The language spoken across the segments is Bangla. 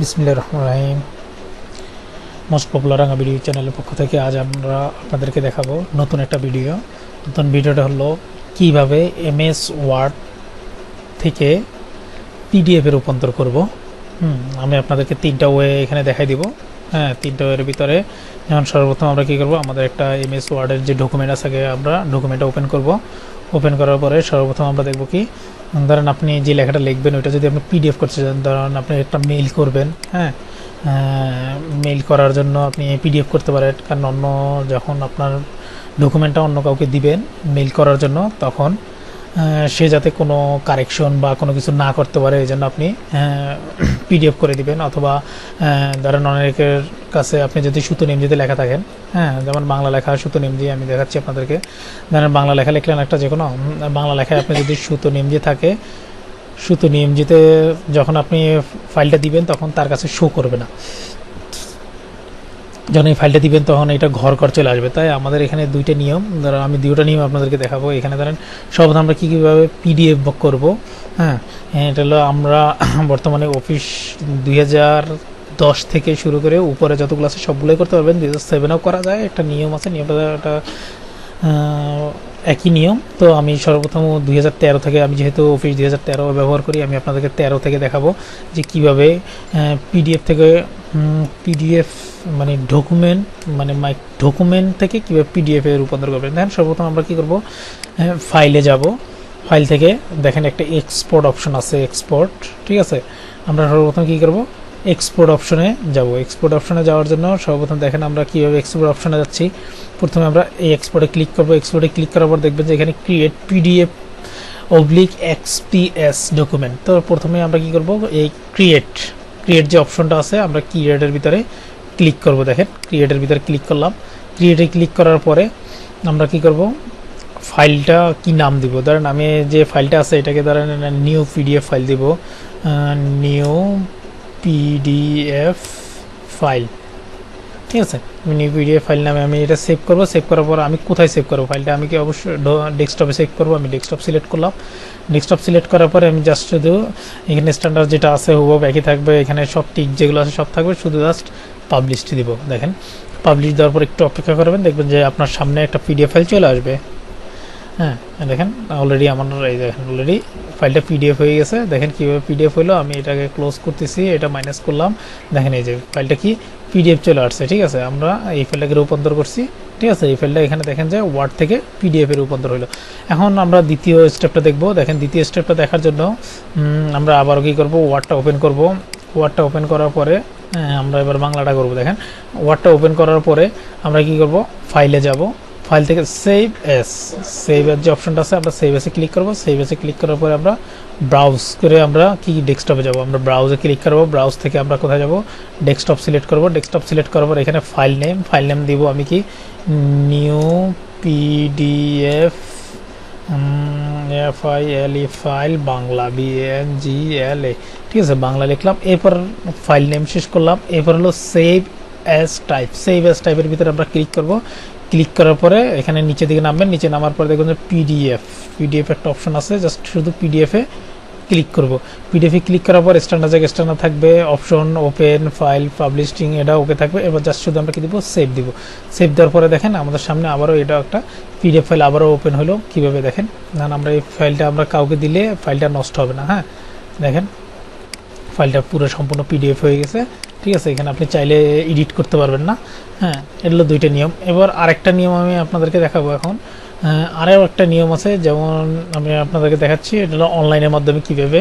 বিসমিল্লাহির রহমানির রহিম। মোস্ট পপুলার রাঙ্গা ভিডিও চ্যানেলের পক্ষ থেকে আজ আমরা আপনাদেরকে দেখাবো নতুন একটা ভিডিও। নতুন ভিডিওটা হলো কিভাবে এমএস ওয়ার্ড থেকে পিডিএফে রূপান্তর করব। আমি আপনাদেরকে তিনটা ওয়ে এখানে দেখাই দিব। হ্যাঁ, তিনটা ওয়ের ভিতরে যেমন সর্বপ্রথম আমরা কী করব, আমাদের একটা এমএস ওয়ার্ডের যে ডকুমেন্ট আছে আমরা ডকুমেন্টটা ওপেন করব। ওপেন করার পরে সর্বপ্রথম আমরা দেখব কি, ধরেন আপনি যে লেখাটা লিখবেন ওইটা যদি আপনি পিডিএফ করতে চান, ধরেন আপনি একটা মেইল করবেন। হ্যাঁ, মেইল করার জন্য আপনি পিডিএফ করতে পারেন, কারণ অন্য যখন আপনার ডকুমেন্টটা অন্য কাউকে দিবেন মেইল করার জন্য, তখন সে যাতে কোনো কারেকশন বা কোনো কিছু না করতে পারে, এই জন্য আপনি পিডিএফ করে দিবেন। অথবা ধরেন অনেকের কাছে আপনি যদি সুতো নিমজিতে লেখা থাকেন, হ্যাঁ, যেমন বাংলা লেখা সুতো নিমজি আমি দেখাচ্ছি আপনাদেরকে। ধরেন বাংলা লেখা লিখলেন একটা, যে কোনো বাংলা লেখায় আপনি যদি সুতো নিমজি থাকে, সুতো নিমজিতে যখন আপনি ফাইলটা দিবেন তখন তার কাছে শো করবে না। যখন এই ফাইলটা দিবেন তখন এটা ঘর চলে আসবে। তাই আমাদের এখানে দুইটা নিয়ম, ধরো আমি দুইটা নিয়ম আপনাদেরকে দেখাবো। এখানে ধরেন সর্বপ্রথম আমরা কীভাবে পিডিএফ করব। হ্যাঁ, এটা হলো আমরা বর্তমানে অফিস 2010 থেকে শুরু করে উপরে যতগুলো আছে সবগুলোই করতে পারবেন। 2007-এও করা যায়, একটা নিয়ম আছে, নিয়মটা একটা একই নিয়ম। তো আমি সর্বপ্রথম 2013 থেকে, আমি যেহেতু অফিস 2013 ব্যবহার করি, আমি আপনাদেরকে 13 থেকে দেখাবো যে কিভাবে পিডিএফ থেকে পিডিএফ মানে ডকুমেন্ট ডকুমেন্ট থেকে কীভাবে পিডিএফে রূপান্তর করবেন। দেখেন সর্বপ্রথম আমরা কী করব, ফাইলে যাব। ফাইল থেকে দেখেন একটা এক্সপোর্ট অপশন আছে, এক্সপোর্ট, ঠিক আছে। আমরা সর্বপ্রথম কী করব, এক্সপোর্ট অপশনে যাব। এক্সপোর্ট অপশনে যাওয়ার জন্য সর্বপ্রথম দেখেন আমরা কীভাবে এক্সপোর্ট অপশনে যাচ্ছি। প্রথমে আমরা এই এক্সপোর্টে ক্লিক করব। এক্সপোর্টে ক্লিক করার পর দেখবেন যে এখানে ক্রিয়েট পিডিএফ /XPS ডকুমেন্ট। তো প্রথমে আমরা কী করব, এই ক্রিয়েট যে অপশনটা আছে আমরা ক্রিয়েটের ভিতরে ক্লিক করব। দেখেন ক্রিয়েটের ভিতরে ক্লিক করলাম। ক্রিয়েটে ক্লিক করার পরে আমরা কী করব, ফাইলটা কি নাম দিব। ধরেন আমি যে ফাইলটা আছে এটাকে ধরেন নিউ পিডিএফ ফাইল দিব, নিউ পিডিএফ ফাইল, ঠিক আছে। নিউ পিডিএফ ফাইল নামে আমি এটা সেভ করব। সেভ করার পর আমি কোথায় সেভ করব ফাইলটা, আমি কি অবশ্যই ডেস্কটপে সেভ করব। আমি ডেস্কটপ সিলেক্ট করলাম। ডেস্কটপ সিলেক্ট করার পরে আমি জাস্ট শুধু এখানে স্ট্যান্ডার্ড যেটা আছে হুবহু একই থাকবে, এখানে সব টিক যেগুলো আছে সব থাকবে, শুধু জাস্ট পাবলিশড দিব। দেখেন পাবলিশ দেওয়ার পর একটু অপেক্ষা করবেন, দেখবেন যে আপনার সামনে একটা পিডিএফ ফাইল চলে আসবে। হ্যাঁ, দেখেন অলরেডি আমার এই দেখেন অলরেডি ফাইলটা পিডিএফ হয়ে গেছে। দেখেন কীভাবে পিডিএফ হলো, আমি এটাকে ক্লোজ করতেছি, এটা মাইনাস করলাম। দেখেন এই যে ফাইলটা কি পিডিএফ চলে আসছে, ঠিক আছে। আমরা এই ফাইলটাকে রূপান্তর করছি, ঠিক আছে। এই ফাইলটা এখানে দেখেন যে ওয়ার্ড থেকে পিডিএফে রূপান্তর হলো। এখন আমরা দ্বিতীয় স্টেপটা দেখব। দেখেন দ্বিতীয় স্টেপটা দেখার জন্য আমরা আবারও কী করব, ওয়ার্ডটা ওপেন করব। ওয়ার্ডটা ওপেন করার পরে আমরা এবার বাংলাটা করব। দেখেন ওয়ার্ডটা ওপেন করার পরে আমরা কি করব, ফাইলে যাব। ফাইল থেকে সেভ এস যে অপশনটা আছে আমরা সেভ এসে ক্লিক করব। সেভ এসে ক্লিক করার পরে আমরা ব্রাউজ করে আমরা কি ডেস্কটপে যাব। আমরা ব্রাউজে ক্লিক করব। ব্রাউজ থেকে আমরা কোথায় যাব, ডেস্কটপ সিলেক্ট করব। ডেস্কটপ সিলেক্ট করার পর এখানে ফাইল নেম দিব আমি কি, new PDF file Bangla BNGLA, ঠিক আছে, বাংলা লিখলাম। এরপর ফাইল নেম শেষ করলাম। এরপর হলো সেভ অ্যাজ টাইপের ভিতরে আমরা ক্লিক করব। ক্লিক করার পরে এখানে নিচে দিকে নামবেন। নিচে নামার পরে দেখবেন যে পিডিএফ একটা অপশন আছে, জাস্ট শুধু পিডিএফে ক্লিক করব। পিডিএফে ক্লিক করার পর স্ট্যান্ডার্ড থাকবে, অপশন ওপেন ফাইল পাবলিশিং এটা ওকে থাকবে। এবার জাস্ট শুধু আমরা কি দিব, সেভ দিব। সেভ দেওয়ার পরে দেখেন আমাদের সামনে আবারও এটা একটা পিডিএফ ফাইল আবারও ওপেন হলো। কীভাবে দেখেন, আমরা এই ফাইলটা আমরা কাউকে দিলে ফাইলটা নষ্ট হবে না। হ্যাঁ, দেখেন ফাইলটা পুরো সম্পূর্ণ পিডিএফ হয়ে গেছে, ঠিক আছে। এখানে আপনি চাইলে এডিট করতে পারবেন না। হ্যাঁ, এগুলো দুইটা নিয়ম। এবার আরেকটা নিয়ম আমি আপনাদেরকে দেখাবো এখন। আরও একটা নিয়ম আছে, যেমন আমি আপনাদেরকে দেখাচ্ছি, এটা হলো অনলাইনের মাধ্যমে কীভাবে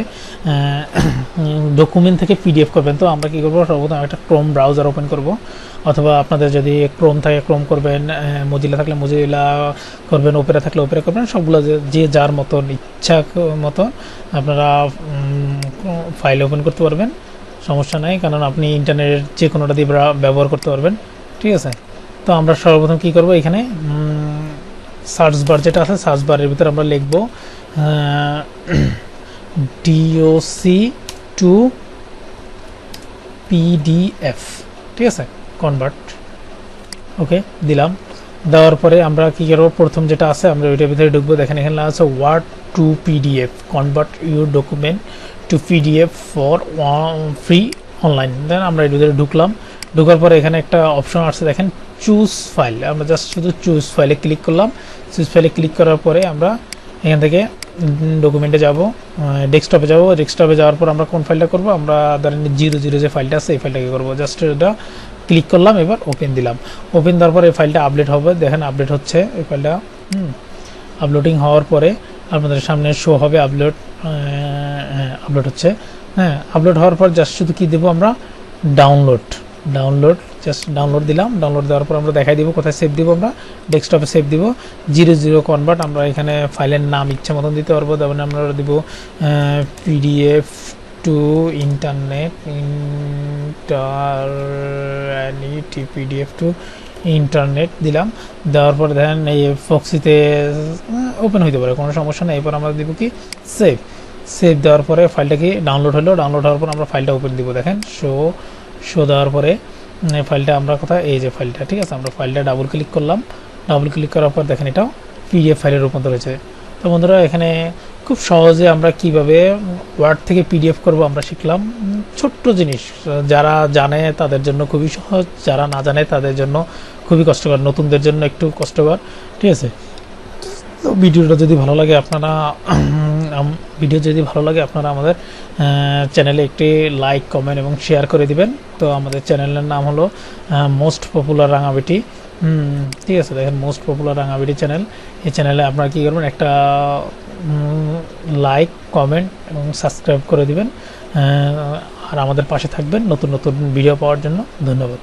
ডকুমেন্ট থেকে পিডিএফ করবেন। তো আমরা কী করবো, সর্বপ্রথম একটা ক্রোম ব্রাউজার ওপেন করব, অথবা আপনাদের যদি ক্রোম থাকে ক্রোম করবেন, মজিলা থাকলে মজিলা করবেন, ওপেরা থাকলে ওপেরা করবেন। সবগুলো যে যার মতন ইচ্ছা মতো আপনারা ফাইল ওপেন করতে পারবেন, সমস্যা নাই, কারণ আপনি ইন্টারনেটের যে কোনোটা দিয়ে ব্যবহার করতে পারবেন, ঠিক আছে। তো আমরা সর্বপ্রথম কী করব, এখানে সার্চ বার যেটা আছে, সার্চ বারের ভিতরে আমরা লিখব docx to PDF, ঠিক আছে, কনভার্ট, ওকে দিলাম। দেওয়ার পরে আমরা কী করবো, প্রথম যেটা আছে আমরা ওইটার ভিতরে ঢুকবো। দেখেন এখানে আছে word to PDF, convert your document to PDF for free online. Then আমরা এর ভিতরে ঢুকলাম, ঢোকার পরে এখানে একটা অপশন আসছে দেখেন চুজ ফাইল, আমরা জাস্ট শুধু চুজ ফাইলে ক্লিক করলাম। চুজ ফাইলে ক্লিক করার পরে আমরা এখান থেকে ডকুমেন্টে যাব, ডেস্কটপে যাব। ডেস্কটপে যাওয়ার পর আমরা কোন ফাইলটা করব, আমরা ধরেন 00 যে ফাইলটা আছে এই ফাইলটাকে করবো। জাস্ট এটা ক্লিক করলাম, এবার ওপেন দিলাম। ওপেন দেওয়ার পর এই ফাইলটা আপডেট হবে, দেখেন আপডেট হচ্ছে এই ফাইলটা। আপলোডিং হওয়ার পরে আপনাদের সামনে শো হবে আপলোড, আপলোড হচ্ছে। হ্যাঁ, আপলোড হওয়ার পর জাস্ট শুধু কী দেবো আমরা, ডাউনলোড। জাস্ট ডাউনলোড দিলাম। ডাউনলোড দেওয়ার পর আমরা দেখাই দিব কোথায় সেভ দিব, আমরা ডেস্কটপে সেভ দিব। 00 কনভার্ট, আমরা এখানে ফাইলের নাম ইচ্ছা মতন দিতে পারবো। তারপরে আমরা দিব PDF two internet, PDF two internet দিলাম। দেওয়ার পর দেখেন এই ফক্সিতে ওপেন হইতে পারে, কোনো সমস্যা নেই। এরপর আমরা দিব কি সেভ দেওয়ার পরে ফাইলটা কি ডাউনলোড হলো। ডাউনলোড হওয়ার পর আমরা ফাইলটা ওপেন দিব, দেখেন শো দেওয়ার পরে ফাইলটা আমরা কোথায়, এই যে ফাইলটা, ঠিক আছে। আমরা ফাইলটা ডাবল ক্লিক করলাম, ডাবল ক্লিক করার পর দেখেন এটাও পিডিএফ ফাইলে রূপান্তর হয়েছে। তো বন্ধুরা এখানে খুব সহজে আমরা কিভাবে ওয়ার্ড থেকে পিডিএফ করব আমরা শিখলাম। ছোট্ট জিনিস, যারা জানে তাদের জন্য খুবই সহজ, যারা না জানে তাদের জন্য খুবই কষ্টকর, নতুনদের জন্য একটু কষ্টকর, ঠিক আছে। তো ভিডিওটা যদি ভালো লাগে আপনারা আমাদের চ্যানেলে একটি লাইক, কমেন্ট এবং শেয়ার করে দিবেন। তো আমাদের চ্যানেলের নাম হলো মোস্ট পপুলার রাঙাবেটি, ঠিক আছে। দেখেন মোস্ট পপুলার রাঙাবেটি চ্যানেল। এই চ্যানেলে আপনারা কী করবেন, একটা লাইক, কমেন্ট এবং সাবস্ক্রাইব করে দিবেন, আর আমাদের পাশে থাকবেন নতুন নতুন ভিডিও পাওয়ার জন্য। ধন্যবাদ।